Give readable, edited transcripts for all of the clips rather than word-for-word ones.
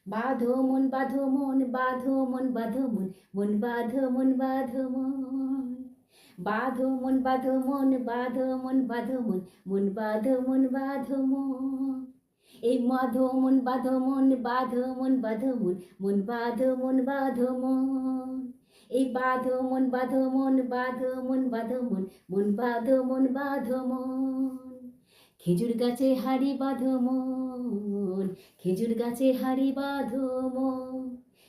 বাঁধো মন বাঁধো মন বাঁধো মন বাঁধো মন মন বাঁধো মন বাঁধো মন বাঁধো মন বাঁধো মন বাঁধো মন বাঁধো মন মন বাঁধো মন বাঁধো মন এই বাঁধো মন বাঁধো মন বাঁধো মন বাঁধো মন মন বাঁধো মন বাঁধো মন এই বাঁধো মন বাঁধো মন বাঁধো মন বাঁধো মন মন বাঁধো মন বাঁধো মন খেজুর গাছে হাড়ি বাঁধো মন খেজুর গাছে হাড়ি বাঁধো মন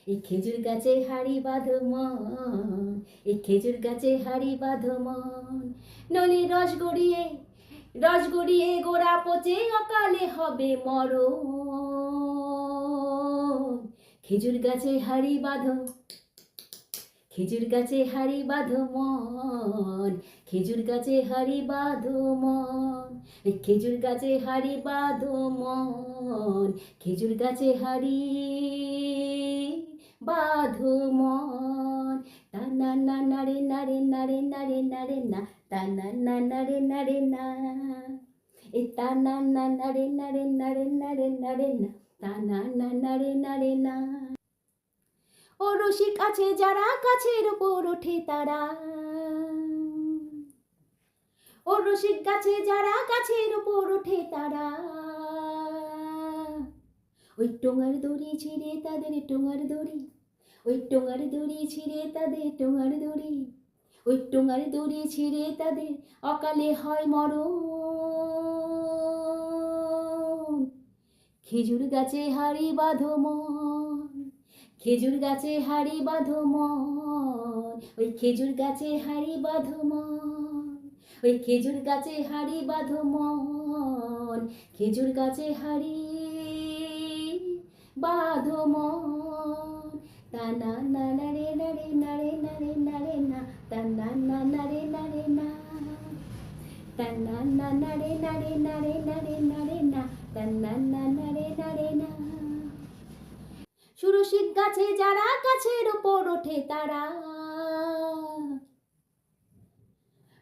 এই খেজুর গাছে হাড়ি বাঁধো মন এই খেজুর গাছে হাড়ি বাঁধো মন নলি রস গড়িয়ে গোড়া পচে অকালে হবে মরণ খেজুর গাছে হাড়ি বাঁধো খেজুর গাছে হাড়ি বাঁধো মন খেজুর গাছে হাড়ি বাঁধো মন খেজুর গাছে হাড়ি বাঁধো মন খেজুর গাছে হাড়ি বাঁধো মন তা না না নারে নারে নারে নারে নারে না তা না না নারে নারে না এ তা না না নারে নারে নারে নারে নারে না তা না না নারে নারে না ও রসিক আছে যারা গাছের উপর ওঠে তারা ও রসিক গাছে যারা গাছের উপর ওঠে তারা ওই টোঙার দড়ি ছিঁড়ে তাদের টোঙার দড়ি ওই টোঙার দড়ি ছিঁড়ে তাদের টোঙার দড়ি ওই টোঙার দড়ি ছিঁড়ে তাদের অকালে হয় মরণ খেজুর গাছে হাড়ি বাঁধো মন খেজুর গাছে হাড়ি বাঁধো মন ওই খেজুর গাছে হাড়ি বাঁধো মন ওই খেজুর গাছে হাড়ি বাঁধো মন খেজুর গাছে হাড়ি বাঁধো মন তা না না নারে নারে নারে নারে নারে না তা না না নারে নারে না তা না না নারে নারে নারে নারে নারে না তা না না নারে নারে না সুরসিক গাছে যারা গাছের ওপর ওঠে তারা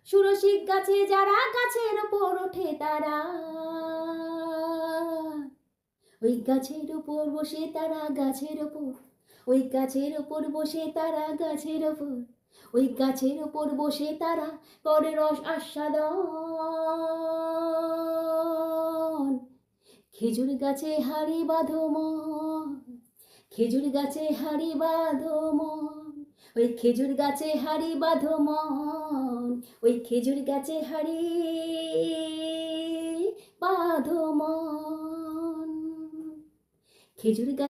সুরসিক গাছে যারা গাছের ওপর ওঠে তারা ওই গাছের ওপর বসে তারা গাছের ওপর ওই গাছের ওপর বসে তারা গাছের ওপর ওই গাছের ওপর বসে তারা করে রস আস্বাদন খেজুর গাছে হাড়ি বাঁধো মন খেজুর গাছে হাড়ি বাঁধো মন ওই খেজুর গাছে হাড়ি বাঁধো মন ওই খেজুর গাছে হাড়ি বাঁধো মন খেজুর গাছ